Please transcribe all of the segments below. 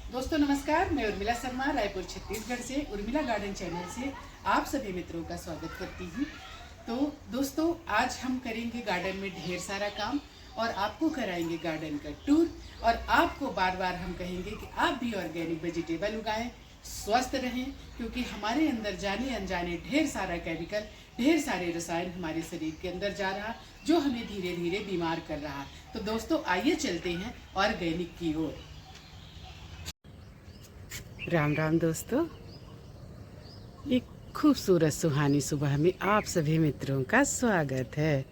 दोस्तों नमस्कार, मैं उर्मिला शर्मा रायपुर छत्तीसगढ़ से उर्मिला गार्डन चैनल से आप सभी मित्रों का स्वागत करती हूँ। तो दोस्तों आज हम करेंगे गार्डन में ढेर सारा काम और आपको कराएंगे गार्डन का टूर। और आपको बार बार हम कहेंगे कि आप भी ऑर्गेनिक वेजिटेबल उगाएं, स्वस्थ रहें, क्योंकि हमारे अंदर जाने अनजाने ढेर सारा केमिकल, ढेर सारे रसायन हमारे शरीर के अंदर जा रहा, जो हमें धीरे धीरे बीमार कर रहा। तो दोस्तों आइए चलते हैं ऑर्गेनिक की ओर। राम राम दोस्तों, एक खूबसूरत सुहानी सुबह में आप सभी मित्रों का स्वागत है।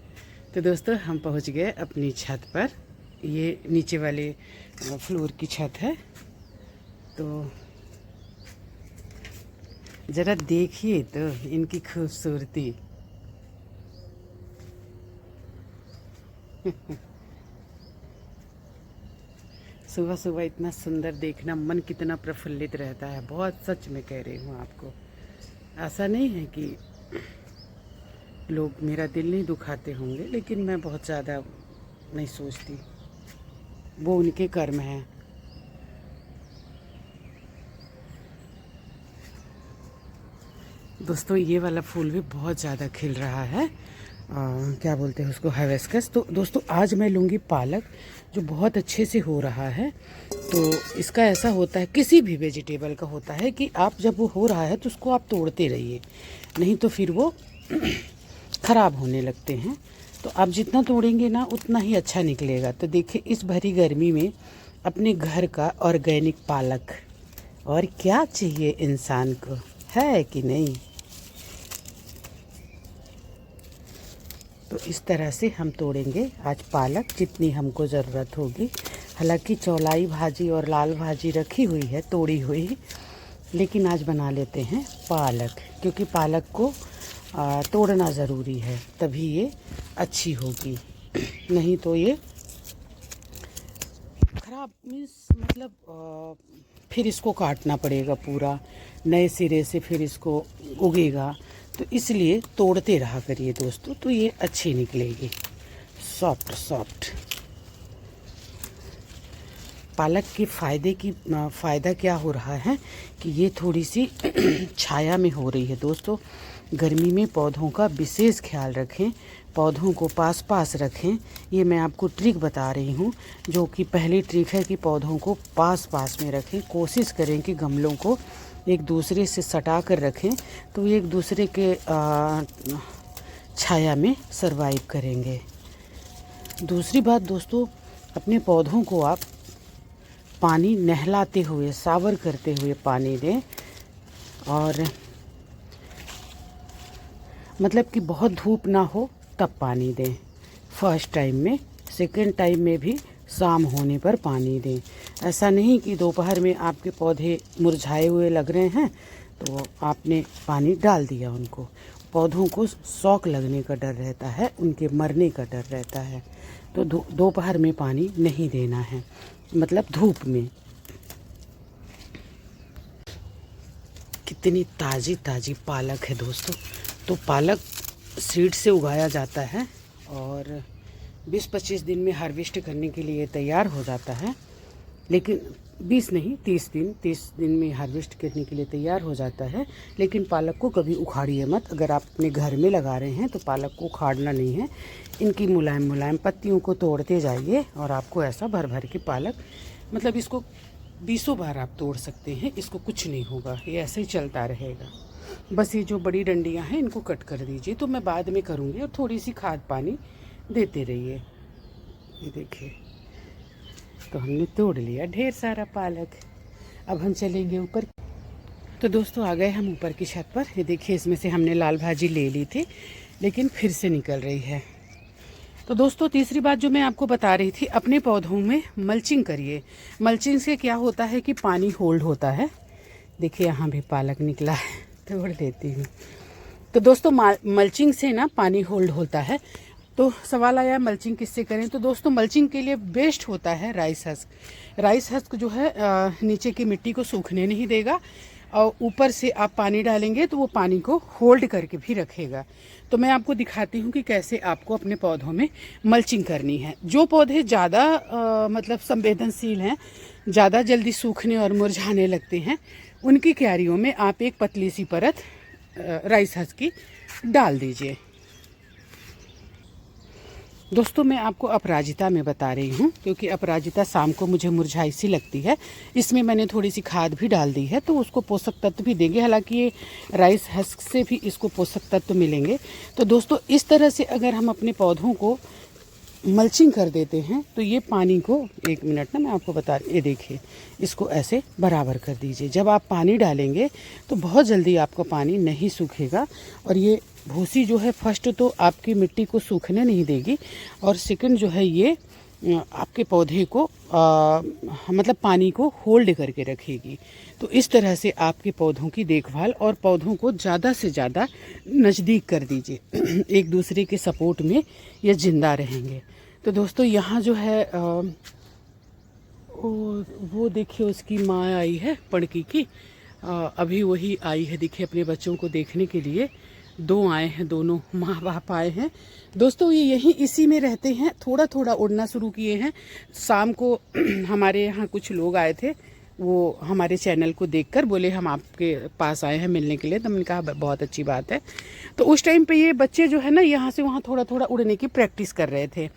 तो दोस्तों हम पहुंच गए अपनी छत पर। ये नीचे वाले फ्लोर की छत है। तो ज़रा देखिए तो इनकी खूबसूरती। सुबह सुबह इतना सुंदर देखना मन कितना प्रफुल्लित रहता है। बहुत सच में कह रही हूँ आपको। ऐसा नहीं है कि लोग मेरा दिल नहीं दुखाते होंगे, लेकिन मैं बहुत ज़्यादा नहीं सोचती, वो उनके कर्म हैं। दोस्तों ये वाला फूल भी बहुत ज़्यादा खिल रहा है। क्या बोलते हैं उसको, हाइबिस्कस। तो दोस्तों आज मैं लूँगी पालक, जो बहुत अच्छे से हो रहा है। तो इसका ऐसा होता है, किसी भी वेजिटेबल का होता है कि आप जब वो हो रहा है तो उसको आप तोड़ते रहिए, नहीं तो फिर वो ख़राब होने लगते हैं। तो आप जितना तोड़ेंगे ना उतना ही अच्छा निकलेगा। तो देखिए इस भरी गर्मी में अपने घर का ऑर्गेनिक पालक, और क्या चाहिए इंसान को, है कि नहीं। तो इस तरह से हम तोड़ेंगे आज पालक, जितनी हमको ज़रूरत होगी। हालांकि चौलाई भाजी और लाल भाजी रखी हुई है तोड़ी हुई, लेकिन आज बना लेते हैं पालक, क्योंकि पालक को तोड़ना ज़रूरी है, तभी ये अच्छी होगी। नहीं तो ये खराब मीन्स मतलब फिर इसको काटना पड़ेगा पूरा नए सिरे से, फिर इसको उगेगा। तो इसलिए तोड़ते रहा करिए दोस्तों, तो ये अच्छी निकलेगी, सॉफ्ट सॉफ्ट। पालक के फ़ायदा क्या हो रहा है कि ये थोड़ी सी छाया में हो रही है। दोस्तों गर्मी में पौधों का विशेष ख्याल रखें, पौधों को पास पास रखें। ये मैं आपको ट्रिक बता रही हूँ, जो कि पहली ट्रिक है कि पौधों को पास पास में रखें। कोशिश करें कि गमलों को एक दूसरे से सटा कर रखें, तो एक दूसरे के छाया में सरवाइव करेंगे। दूसरी बात दोस्तों, अपने पौधों को आप पानी नहलाते हुए, सावर करते हुए पानी दें। और मतलब कि बहुत धूप ना हो तब पानी दें फर्स्ट टाइम में। सेकंड टाइम में भी शाम होने पर पानी दें। ऐसा नहीं कि दोपहर में आपके पौधे मुरझाए हुए लग रहे हैं तो आपने पानी डाल दिया उनको। पौधों को शौक लगने का डर रहता है, उनके मरने का डर रहता है। तो दोपहर में पानी नहीं देना है, मतलब धूप में। कितनी ताज़ी ताज़ी पालक है दोस्तों। तो पालक सीड से उगाया जाता है और 20-25 दिन में हार्वेस्ट करने के लिए तैयार हो जाता है। लेकिन 20 नहीं, 30 दिन में हार्वेस्ट करने के लिए तैयार हो जाता है। लेकिन पालक को कभी उखाड़िए मत। अगर आप अपने घर में लगा रहे हैं तो पालक को उखाड़ना नहीं है। इनकी मुलायम मुलायम पत्तियों को तोड़ते जाइए और आपको ऐसा भर भर के पालक, मतलब इसको 20 बार आप तोड़ सकते हैं, इसको कुछ नहीं होगा, ये ऐसे ही चलता रहेगा। बस ये जो बड़ी डंडियां हैं इनको कट कर दीजिए, तो मैं बाद में करूँगी। और थोड़ी सी खाद पानी देते रहिए। ये देखिए, तो हमने तोड़ लिया ढेर सारा पालक। अब हम चलेंगे ऊपर। तो दोस्तों आ गए हम ऊपर की छत पर। ये देखिए, इसमें से हमने लाल भाजी ले ली थी, लेकिन फिर से निकल रही है। तो दोस्तों तीसरी बात जो मैं आपको बता रही थी, अपने पौधों में मल्चिंग करिए। मल्चिंग से क्या होता है कि पानी होल्ड होता है। देखिए यहाँ भी पालक निकला है, तोड़ लेती हूँ। तो दोस्तों मल्चिंग से ना पानी होल्ड होता है। तो सवाल आया मल्चिंग किससे करें। तो दोस्तों मल्चिंग के लिए बेस्ट होता है राइस हस्क। राइस हस्क जो है नीचे की मिट्टी को सूखने नहीं देगा, और ऊपर से आप पानी डालेंगे तो वो पानी को होल्ड करके भी रखेगा। तो मैं आपको दिखाती हूँ कि कैसे आपको अपने पौधों में मल्चिंग करनी है। जो पौधे ज़्यादा मतलब संवेदनशील हैं, ज़्यादा जल्दी सूखने और मुरझाने लगते हैं, उनकी क्यारियों में आप एक पतली सी परत राइस हस्क की डाल दीजिए। दोस्तों मैं आपको अपराजिता में बता रही हूँ, क्योंकि अपराजिता शाम को मुझे मुरझाई सी लगती है। इसमें मैंने थोड़ी सी खाद भी डाल दी है, तो उसको पोषक तत्व भी देंगे। हालांकि ये राइस हस्क से भी इसको पोषक तत्व मिलेंगे। तो दोस्तों इस तरह से अगर हम अपने पौधों को मल्चिंग कर देते हैं तो ये पानी को, एक मिनट ना मैं आपको बता, ये देखिए, इसको ऐसे बराबर कर दीजिए। जब आप पानी डालेंगे तो बहुत जल्दी आपका पानी नहीं सूखेगा। और ये भूसी जो है फर्स्ट तो आपकी मिट्टी को सूखने नहीं देगी, और सेकंड जो है ये आपके पौधे को मतलब पानी को होल्ड करके रखेगी। तो इस तरह से आपके पौधों की देखभाल और पौधों को ज़्यादा से ज़्यादा नज़दीक कर दीजिए। एक दूसरे के सपोर्ट में ये जिंदा रहेंगे। तो दोस्तों यहाँ जो है वो देखिए उसकी माँ आई है पड़की की, अभी वही आई है, देखिए अपने बच्चों को देखने के लिए। 2 आए हैं, दोनों माँ बाप आए हैं। दोस्तों ये यहीं इसी में रहते हैं, थोड़ा थोड़ा उड़ना शुरू किए हैं। शाम को हमारे यहाँ कुछ लोग आए थे, वो हमारे चैनल को देखकर बोले हम आपके पास आए हैं मिलने के लिए। तो मैंने कहा बहुत अच्छी बात है। तो उस टाइम पे ये बच्चे जो है ना यहाँ से वहाँ थोड़ा थोड़ा उड़ने की प्रैक्टिस कर रहे थे,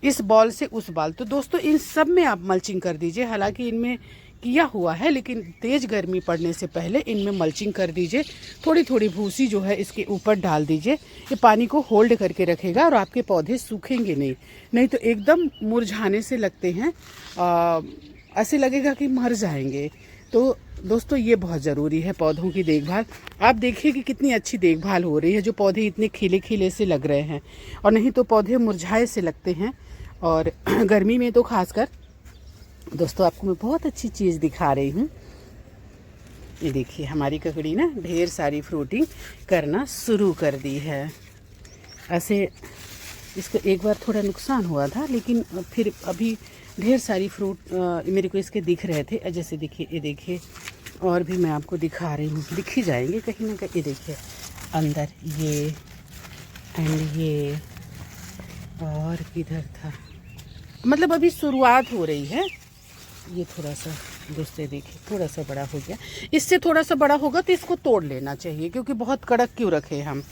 इस बॉल से उस बॉल। तो दोस्तों इन सब में आप मल्चिंग कर दीजिए। हालांकि इनमें किया हुआ है, लेकिन तेज़ गर्मी पड़ने से पहले इनमें मल्चिंग कर दीजिए। थोड़ी थोड़ी भूसी जो है इसके ऊपर डाल दीजिए। ये पानी को होल्ड करके रखेगा और आपके पौधे सूखेंगे नहीं तो एकदम मुरझाने से लगते हैं, ऐसे लगेगा कि मर जाएंगे। तो दोस्तों ये बहुत ज़रूरी है पौधों की देखभाल। आप देखिए कि कितनी अच्छी देखभाल हो रही है, जो पौधे इतने खिले खिले से लग रहे हैं, और नहीं तो पौधे मुरझाए से लगते हैं। और गर्मी में तो खासकर। दोस्तों आपको मैं बहुत अच्छी चीज़ दिखा रही हूँ। ये देखिए हमारी ककड़ी ना ढेर सारी फ्रूटिंग करना शुरू कर दी है। ऐसे इसको एक बार थोड़ा नुकसान हुआ था, लेकिन फिर अभी ढेर सारी फ्रूट मेरे को इसके दिख रहे थे। जैसे देखिए, ये देखिए, और भी मैं आपको दिखा रही हूँ, दिख ही जाएंगे कहीं ना कहीं। ये देखिए अंदर ये एंड ये, और किधर था, मतलब अभी शुरुआत हो रही है। ये थोड़ा सा दोस्तों देखिए थोड़ा सा बड़ा हो गया, इससे थोड़ा सा बड़ा होगा तो इसको तोड़ लेना चाहिए, क्योंकि बहुत कड़क क्यों रखे हम।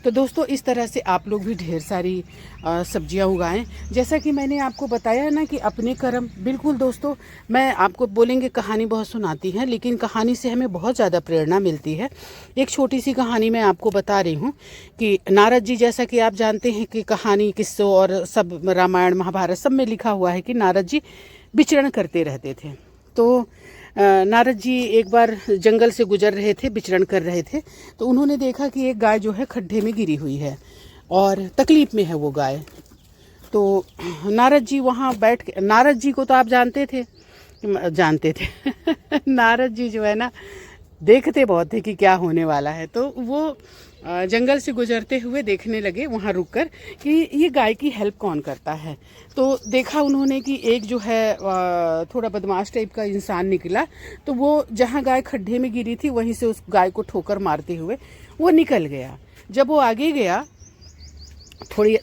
तो दोस्तों इस तरह से आप लोग भी ढेर सारी सब्जियां उगाएं। जैसा कि मैंने आपको बताया है ना कि अपने कर्म, बिल्कुल दोस्तों, मैं आपको बोलेंगे कहानी बहुत सुनाती है, लेकिन कहानी से हमें बहुत ज़्यादा प्रेरणा मिलती है। एक छोटी सी कहानी मैं आपको बता रही हूँ कि नारद जी, जैसा कि आप जानते हैं कि कहानी किस्सों और सब रामायण महाभारत सब में लिखा हुआ है कि नारद जी विचरण करते रहते थे। तो नारद जी एक बार जंगल से गुजर रहे थे, विचरण कर रहे थे, तो उन्होंने देखा कि एक गाय जो है खड्डे में गिरी हुई है और तकलीफ में है वो गाय। तो नारद जी वहाँ बैठ के, नारद जी को तो आप जानते थे नारद जी जो है ना देखते बहुत थे कि क्या होने वाला है। तो वो जंगल से गुजरते हुए देखने लगे वहाँ रुककर कि ये गाय की हेल्प कौन करता है। तो देखा उन्होंने कि एक जो है थोड़ा बदमाश टाइप का इंसान निकला। तो वो जहाँ गाय खड्डे में गिरी थी वहीं से उस गाय को ठोकर मारते हुए वो निकल गया। जब वो आगे गया,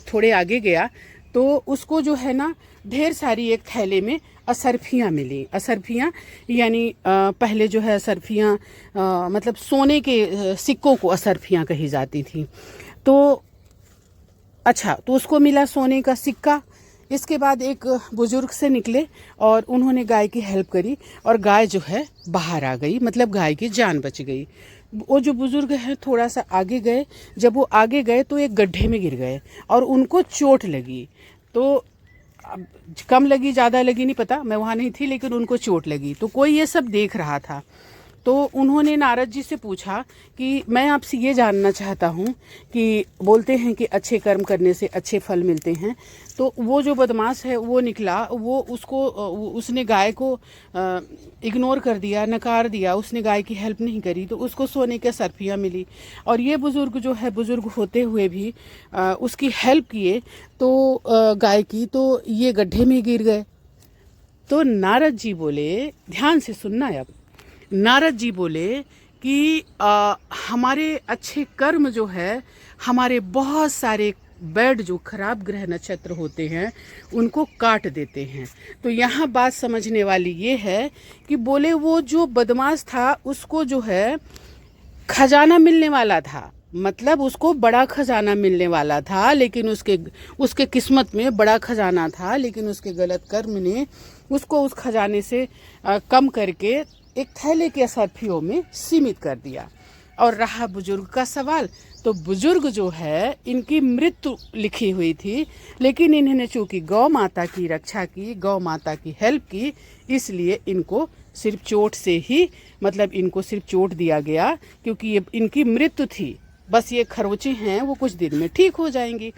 थोड़े आगे गया, तो उसको जो है ना ढेर सारी एक थैले में असरफियाँ मिली। असरफियाँ यानी पहले जो है असरफियाँ मतलब सोने के सिक्कों को असरफियाँ कही जाती थी। तो अच्छा, तो उसको मिला सोने का सिक्का। इसके बाद एक बुजुर्ग से निकले और उन्होंने गाय की हेल्प करी और गाय जो है बाहर आ गई, मतलब गाय की जान बच गई। वो जो बुजुर्ग है थोड़ा सा आगे गए, जब वो आगे गए तो एक गड्ढे में गिर गए और उनको चोट लगी। तो अब कम लगी ज़्यादा लगी नहीं पता, मैं वहाँ नहीं थी, लेकिन उनको चोट लगी। तो कोई ये सब देख रहा था। तो उन्होंने नारद जी से पूछा कि मैं आपसे ये जानना चाहता हूँ कि बोलते हैं कि अच्छे कर्म करने से अच्छे फल मिलते हैं। तो वो जो बदमाश है वो निकला, वो उसने गाय को इग्नोर कर दिया, नकार दिया, उसने गाय की हेल्प नहीं करी, तो उसको सोने के सरफियाँ मिली। और ये बुज़ुर्ग जो है, बुज़ुर्ग होते हुए भी उसकी हेल्प किए तो गाय की, तो ये गड्ढे में गिर गए। तो नारद जी बोले, ध्यान से सुनना अब, नारद जी बोले कि हमारे अच्छे कर्म जो है, हमारे बहुत सारे बैड जो खराब ग्रह नक्षत्र होते हैं उनको काट देते हैं। तो यहाँ बात समझने वाली ये है कि बोले वो जो बदमाश था उसको जो है खजाना मिलने वाला था, मतलब उसको बड़ा खजाना मिलने वाला था, लेकिन उसके किस्मत में बड़ा खजाना था, लेकिन उसके गलत कर्म ने उसको उस खजाने से कम करके एक थैले के असरफियों में सीमित कर दिया। और रहा बुजुर्ग का सवाल, तो बुजुर्ग जो है इनकी मृत्यु लिखी हुई थी, लेकिन इन्होंने चूंकि गौ माता की रक्षा की, गौ माता की हेल्प की, इसलिए इनको सिर्फ चोट से ही, मतलब इनको सिर्फ चोट दिया गया, क्योंकि ये इनकी मृत्यु थी। बस ये खरोचे हैं वो कुछ दिन में ठीक हो जाएंगी।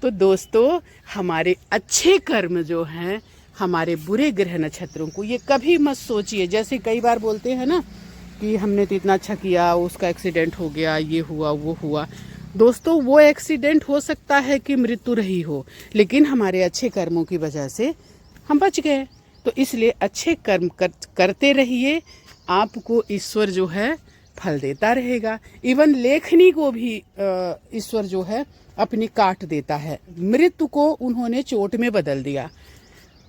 तो दोस्तों, हमारे अच्छे कर्म जो हैं हमारे बुरे ग्रह नक्षत्रों को, ये कभी मत सोचिए। जैसे कई बार बोलते हैं ना कि हमने तो इतना अच्छा किया, उसका एक्सीडेंट हो गया, ये हुआ वो हुआ। दोस्तों, वो एक्सीडेंट हो सकता है कि मृत्यु रही हो, लेकिन हमारे अच्छे कर्मों की वजह से हम बच गए। तो इसलिए अच्छे कर्म करते रहिए, आपको ईश्वर जो है फल देता रहेगा। इवन लेखनी को भी ईश्वर जो है अपनी काट देता है, मृत्यु को उन्होंने चोट में बदल दिया।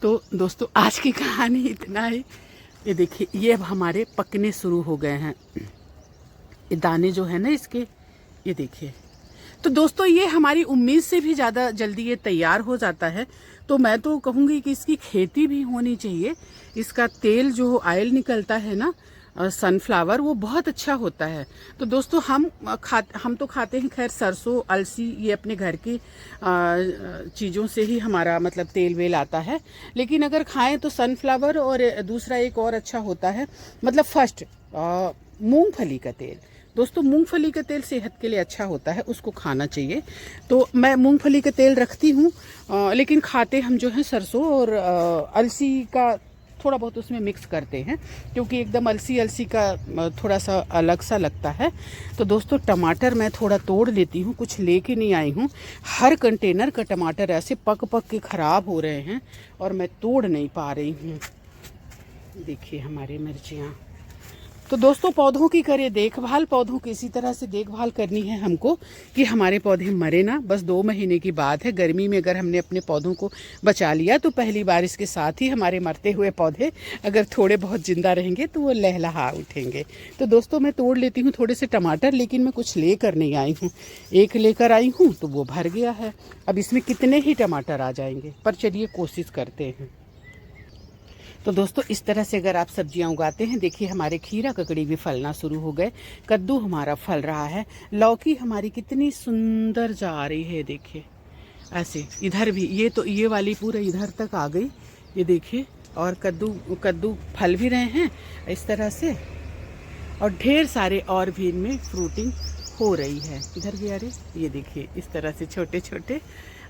तो दोस्तों, आज की कहानी इतना ही। ये देखिए, ये अब हमारे पकने शुरू हो गए हैं, ये दाने जो है ना इसके, ये देखिए। तो दोस्तों, ये हमारी उम्मीद से भी ज़्यादा जल्दी ये तैयार हो जाता है। तो मैं तो कहूँगी कि इसकी खेती भी होनी चाहिए। इसका तेल जो ऑयल निकलता है ना, सनफ्लावर, वो बहुत अच्छा होता है। तो दोस्तों, हम तो खाते हैं खैर सरसों, अलसी, ये अपने घर की चीज़ों से ही हमारा मतलब तेल वेल आता है। लेकिन अगर खाएं तो सनफ्लावर, और दूसरा एक और अच्छा होता है, मतलब फर्स्ट मूंगफली का तेल। दोस्तों, मूंगफली का तेल सेहत के लिए अच्छा होता है, उसको खाना चाहिए। तो मैं मूंगफली का तेल रखती हूँ, लेकिन खाते हम जो है सरसों और अलसी का थोड़ा बहुत उसमें मिक्स करते हैं, क्योंकि एकदम अलसी का थोड़ा सा अलग सा लगता है। तो दोस्तों, टमाटर मैं थोड़ा तोड़ लेती हूँ, कुछ लेके नहीं आई हूँ। हर कंटेनर का टमाटर ऐसे पक के ख़राब हो रहे हैं और मैं तोड़ नहीं पा रही हूँ। देखिए हमारी मिर्चियाँ। तो दोस्तों, पौधों की करें देखभाल, पौधों की इसी तरह से देखभाल करनी है हमको कि हमारे पौधे मरे ना। बस 2 महीने की बात है, गर्मी में अगर हमने अपने पौधों को बचा लिया तो पहली बारिश के साथ ही हमारे मरते हुए पौधे अगर थोड़े बहुत जिंदा रहेंगे तो वो लहलहा उठेंगे। तो दोस्तों, मैं तोड़ लेती हूँ थोड़े से टमाटर, लेकिन मैं कुछ लेकर नहीं आई हूँ। एक लेकर आई हूँ तो वो भर गया है। अब इसमें कितने ही टमाटर आ जाएंगे, पर चलिए कोशिश करते हैं। तो दोस्तों, इस तरह से अगर आप सब्जियां उगाते हैं, देखिए हमारे खीरा ककड़ी भी फलना शुरू हो गए, कद्दू हमारा फल रहा है, लौकी हमारी कितनी सुंदर जा रही है, देखिए ऐसे। इधर भी ये वाली पूरे इधर तक आ गई, ये देखिए। और कद्दू फल भी रहे हैं इस तरह से, और ढेर सारे और भी इनमें फ्रूटिंग हो रही है। इधर भी, अरे ये देखिए इस तरह से छोटे छोटे।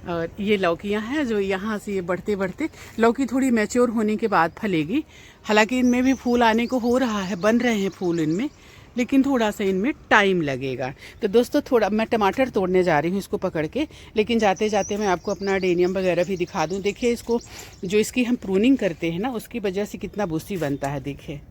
और ये लौकियां हैं जो यहाँ से ये बढ़ते बढ़ते, लौकी थोड़ी मैच्योर होने के बाद फलेगी। हालांकि इनमें भी फूल आने को हो रहा है, बन रहे हैं फूल इनमें, लेकिन थोड़ा सा इनमें टाइम लगेगा। तो दोस्तों, थोड़ा मैं टमाटर तोड़ने जा रही हूँ इसको पकड़ के, लेकिन जाते जाते मैं आपको अपना अडेनियम वगैरह भी दिखा दूँ। देखिए इसको, जो इसकी हम प्रूनिंग करते हैं ना, उसकी वजह से कितना बूसी बनता है। देखिए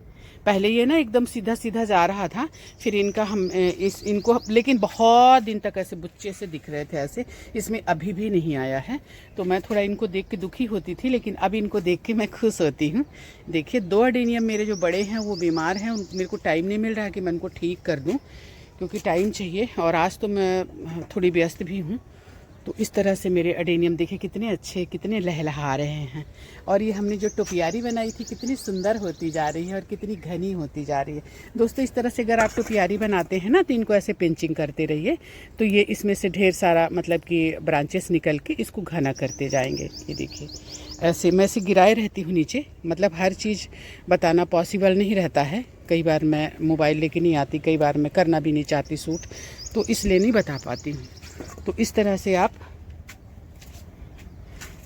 पहले ये ना एकदम सीधा सीधा जा रहा था, फिर इनका हम इनको, लेकिन बहुत दिन तक ऐसे बुच्चे से दिख रहे थे ऐसे, इसमें अभी भी नहीं आया है। तो मैं थोड़ा इनको देख के दुखी होती थी, लेकिन अब इनको देख के मैं खुश होती हूँ। देखिए 2 अडेनियम मेरे जो बड़े हैं वो बीमार हैं, मेरे को टाइम नहीं मिल रहा है कि मैं उनको ठीक कर दूँ, क्योंकि टाइम चाहिए, और आज तो मैं थोड़ी व्यस्त भी हूँ। तो इस तरह से मेरे अडेनियम देखिए कितने अच्छे, कितने लहलहा रहे हैं। और ये हमने जो टोपियारी बनाई थी कितनी सुंदर होती जा रही है और कितनी घनी होती जा रही है। दोस्तों, इस तरह से अगर आप टोपियारी बनाते हैं ना, तो इनको ऐसे पिंचिंग करते रहिए, तो ये इसमें से ढेर सारा मतलब कि ब्रांचेस निकल के इसको घना करते जाएंगे। ये देखिए ऐसे मैं ऐसे गिराए रहती हूँ नीचे, मतलब हर चीज़ बताना पॉसिबल नहीं रहता है। कई बार मैं मोबाइल लेके नहीं आती, कई बार मैं करना भी नहीं चाहती शूट, तो इसलिए नहीं बता पाती हूँ। तो इस तरह से आप,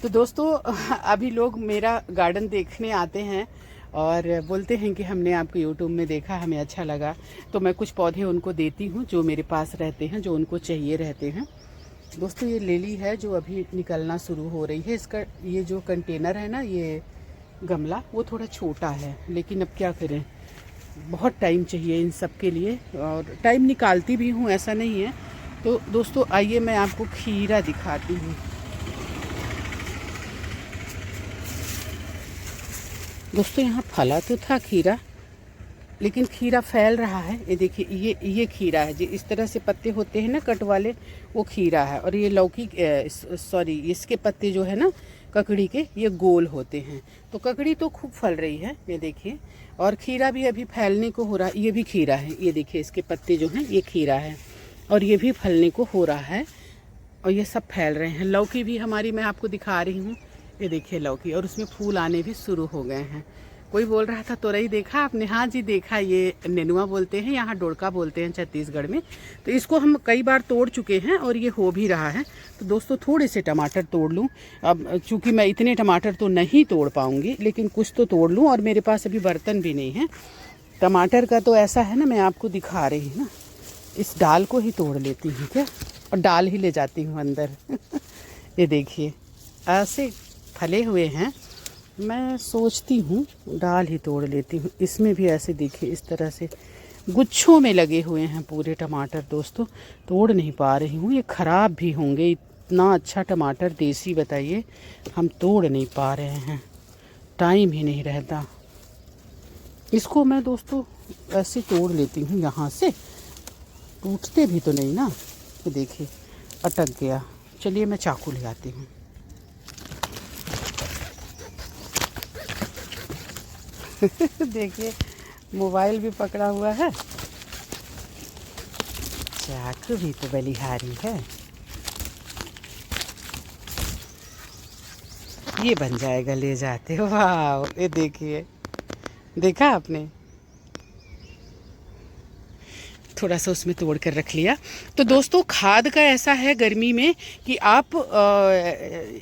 तो दोस्तों अभी लोग मेरा गार्डन देखने आते हैं और बोलते हैं कि हमने आपको यूट्यूब में देखा, हमें अच्छा लगा, तो मैं कुछ पौधे उनको देती हूँ जो मेरे पास रहते हैं, जो उनको चाहिए रहते हैं। दोस्तों, ये लिली है जो अभी निकलना शुरू हो रही है। इसका ये जो कंटेनर है ना, ये गमला, वो थोड़ा छोटा है, लेकिन अब क्या करें, बहुत टाइम चाहिए इन सब के लिए, और टाइम निकालती भी हूँ, ऐसा नहीं है। तो दोस्तों आइए मैं आपको खीरा दिखाती हूँ। दोस्तों यहाँ फला तो था खीरा, लेकिन खीरा फैल रहा है। ये देखिए, ये खीरा है जी, इस तरह से पत्ते होते हैं ना कट वाले, वो खीरा है। और ये लौकी, सॉरी, इसके पत्ते जो है ना ककड़ी के, ये गोल होते हैं। तो ककड़ी तो खूब फल रही है, ये देखिए। और खीरा भी अभी फैलने को हो रहा है। ये भी खीरा है, ये देखिए, इसके पत्ते जो हैं ये खीरा है, और ये भी फलने को हो रहा है, और ये सब फैल रहे हैं। लौकी भी हमारी मैं आपको दिखा रही हूँ, ये देखिए लौकी, और उसमें फूल आने भी शुरू हो गए हैं। कोई बोल रहा था तोरई देखा आपने? हाँ जी देखा, ये नेनुआ बोलते हैं, यहाँ डोड़का बोलते हैं छत्तीसगढ़ में। तो इसको हम कई बार तोड़ चुके हैं और ये हो भी रहा है। तो दोस्तों थोड़े से टमाटर तोड़ लूँ। अब चूँकि मैं इतने टमाटर तो नहीं तोड़ पाऊँगी, लेकिन कुछ तो तोड़ लूँ, और मेरे पास अभी बर्तन भी नहीं है। टमाटर का तो ऐसा है ना, मैं आपको दिखा रही हूँ ना, इस डाल को ही तोड़ लेती हूँ क्या, और डाल ही ले जाती हूँ अंदर। ये देखिए ऐसे फले हुए हैं, मैं सोचती हूँ डाल ही तोड़ लेती हूँ। इसमें भी ऐसे देखिए, इस तरह से गुच्छों में लगे हुए हैं पूरे टमाटर। दोस्तों तोड़ नहीं पा रही हूँ, ये ख़राब भी होंगे। इतना अच्छा टमाटर देसी, बताइए, हम तोड़ नहीं पा रहे हैं, टाइम ही नहीं रहता। इसको मैं दोस्तों ऐसे तोड़ लेती हूँ, यहाँ से टूटते भी तो नहीं ना। तो देखिए अटक गया। चलिए मैं चाकू ले आती हूँ। देखिए मोबाइल भी पकड़ा हुआ है, चाकू भी तो बलिहारी है। ये बन जाएगा ले जाते। वाह, ये देखिए, देखा आपने? थोड़ा सा उसमें तोड़ कर रख लिया। तो दोस्तों खाद का ऐसा है गर्मी में कि आप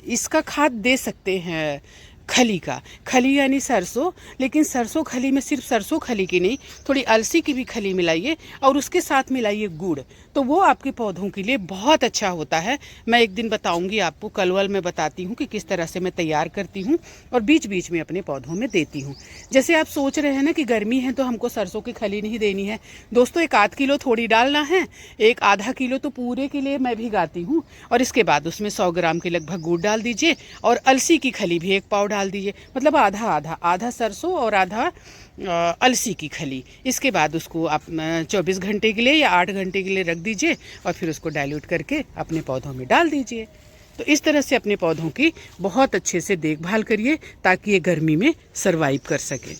इसका खाद दे सकते हैं, खली का। खली यानी सरसों, लेकिन सरसों खली में सिर्फ सरसों खली की नहीं, थोड़ी अलसी की भी खली मिलाइए, और उसके साथ मिलाइए गुड़, तो वो आपके पौधों के लिए बहुत अच्छा होता है। मैं एक दिन बताऊंगी आपको, कलवल में बताती हूँ कि किस तरह से मैं तैयार करती हूँ और बीच बीच में अपने पौधों में देती हूँ। जैसे आप सोच रहे हैं ना कि गर्मी है तो हमको सरसों की खली नहीं देनी है, दोस्तों 1 आध किलो थोड़ी डालना है, 1 आधा किलो तो पूरे के लिए मैं भिगाती हूँ, और इसके बाद उसमें 100 ग्राम के लगभग गुड़ डाल दीजिए, और अलसी की खली भी 1 पाव डाल दीजिए, मतलब आधा आधा, आधा सरसों और आधा अलसी की खली। इसके बाद उसको आप 24 घंटे के लिए या 8 घंटे के लिए रख दीजिए, और फिर उसको डाइल्यूट करके अपने पौधों में डाल दीजिए। तो इस तरह से अपने पौधों की बहुत अच्छे से देखभाल करिए, ताकि ये गर्मी में सरवाइव कर सके।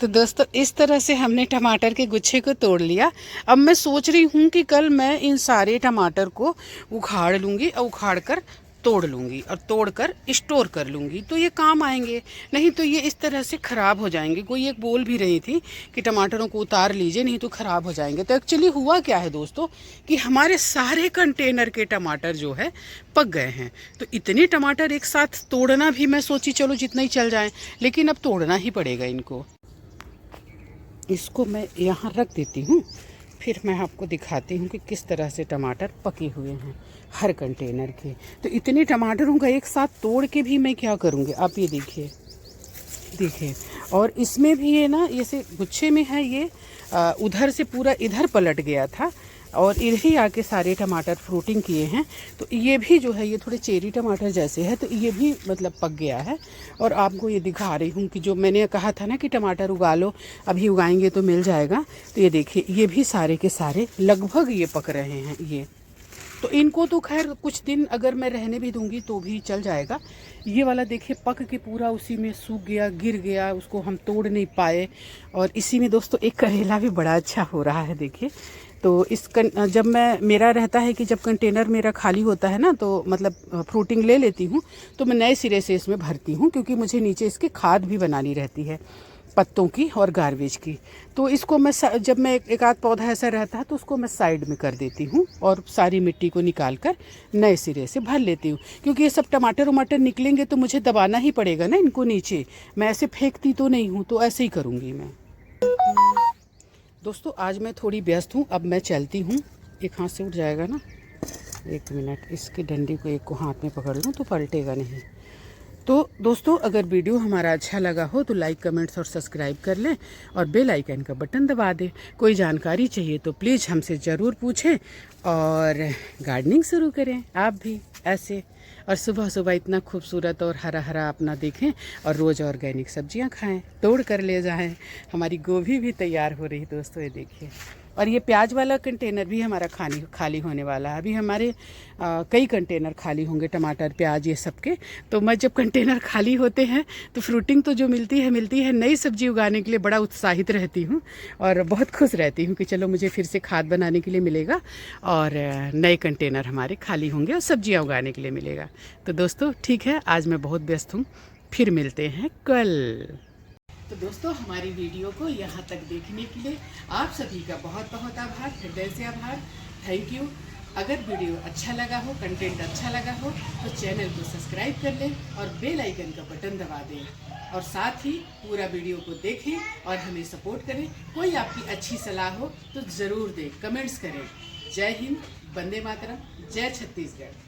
तो दोस्तों इस तरह से हमने टमाटर के गुच्छे को तोड़ लिया। अब मैं सोच रही हूँ कि कल मैं इन सारे टमाटर को उखाड़ लूँगी, और उखाड़ कर तोड़ लूँगी, और तोड़ कर स्टोर कर लूँगी, तो ये काम आएंगे। नहीं तो ये इस तरह से ख़राब हो जाएंगे। कोई एक बोल भी रही थी कि टमाटरों को उतार लीजिए, नहीं तो ख़राब हो जाएंगे। तो एक्चुअली हुआ क्या है दोस्तों, कि हमारे सारे कंटेनर के टमाटर जो है पक गए हैं। तो इतने टमाटर एक साथ तोड़ना भी, मैं सोची चलो जितना ही चल जाए, लेकिन अब तोड़ना ही पड़ेगा इनको। इसको मैं यहाँ रख देती हूँ, फिर मैं आपको दिखाती हूँ कि किस तरह से टमाटर पके हुए हैं हर कंटेनर के। तो इतने टमाटरों का एक साथ तोड़ के भी मैं क्या करूँगी, आप ये देखिए, देखिए। और इसमें भी ये ना, जैसे गुच्छे में है ये, उधर से पूरा इधर पलट गया था, और इधर ही आके सारे टमाटर फ्रूटिंग किए हैं। तो ये भी जो है, ये थोड़े चेरी टमाटर जैसे है, तो ये भी मतलब पक गया है। और आपको ये दिखा रही हूँ कि जो मैंने कहा था ना कि टमाटर उगा लो, अभी उगाएंगे तो मिल जाएगा। तो ये देखिए, ये भी सारे के सारे लगभग ये पक रहे हैं ये। तो इनको तो खैर कुछ दिन अगर मैं रहने भी दूंगी तो भी चल जाएगा। ये वाला देखिए पक के पूरा उसी में सूख गया, गिर गया, उसको हम तोड़ नहीं पाए। और इसी में दोस्तों एक करेला भी बड़ा अच्छा हो रहा है, देखिए। तो जब मेरा रहता है कि जब कंटेनर मेरा खाली होता है ना, तो मतलब फ्रूटिंग ले लेती हूँ, तो मैं नए सिरे से इसमें भरती हूँ, क्योंकि मुझे नीचे इसके खाद भी बनानी रहती है, पत्तों की और गार्बेज की। तो इसको मैं जब मैं एक आध पौधा ऐसा रहता है तो उसको मैं साइड में कर देती हूँ, और सारी मिट्टी को निकाल कर नए सिरे से भर लेती हूँ। क्योंकि ये सब टमाटर वमाटर निकलेंगे तो मुझे दबाना ही पड़ेगा ना इनको नीचे, मैं ऐसे फेंकती तो नहीं हूँ, तो ऐसे ही करूँगी मैं। दोस्तों आज मैं थोड़ी व्यस्त हूँ, अब मैं चलती हूँ। एक हाथ से उठ जाएगा ना, 1 मिनट, इसकी डंडी को एक को हाथ में पकड़ लूँ तो पलटेगा नहीं। तो दोस्तों अगर वीडियो हमारा अच्छा लगा हो तो लाइक कमेंट्स और सब्सक्राइब कर लें और बेल आइकन का बटन दबा दें। कोई जानकारी चाहिए तो प्लीज़ हमसे ज़रूर पूछें और गार्डनिंग शुरू करें आप भी ऐसे। और सुबह सुबह इतना खूबसूरत और हरा हरा अपना देखें और रोज़ ऑर्गेनिक सब्जियां खाएं, तोड़ कर ले जाएं। हमारी गोभी भी तैयार हो रही दोस्तों, ये देखिए। और ये प्याज वाला कंटेनर भी हमारा खाली होने वाला है। अभी हमारे कई कंटेनर खाली होंगे, टमाटर प्याज ये सब के। तो मैं जब कंटेनर खाली होते हैं तो फ्रूटिंग तो जो मिलती है नई सब्जी उगाने के लिए बड़ा उत्साहित रहती हूँ और बहुत खुश रहती हूँ कि चलो मुझे फिर से खाद बनाने के लिए मिलेगा और नए कंटेनर हमारे खाली होंगे और सब्जियाँ उगाने के लिए मिलेगा। तो दोस्तों ठीक है, आज मैं बहुत व्यस्त हूँ, फिर मिलते हैं कल। तो दोस्तों हमारी वीडियो को यहाँ तक देखने के लिए आप सभी का बहुत बहुत आभार, हृदय से आभार, थैंक यू। अगर वीडियो अच्छा लगा हो, कंटेंट अच्छा लगा हो तो चैनल को सब्सक्राइब कर लें और बेल आइकन का बटन दबा दें और साथ ही पूरा वीडियो को देखें और हमें सपोर्ट करें। कोई आपकी अच्छी सलाह हो तो ज़रूर दें, कमेंट्स करें। जय हिंद, वंदे मातरम, जय छत्तीसगढ़।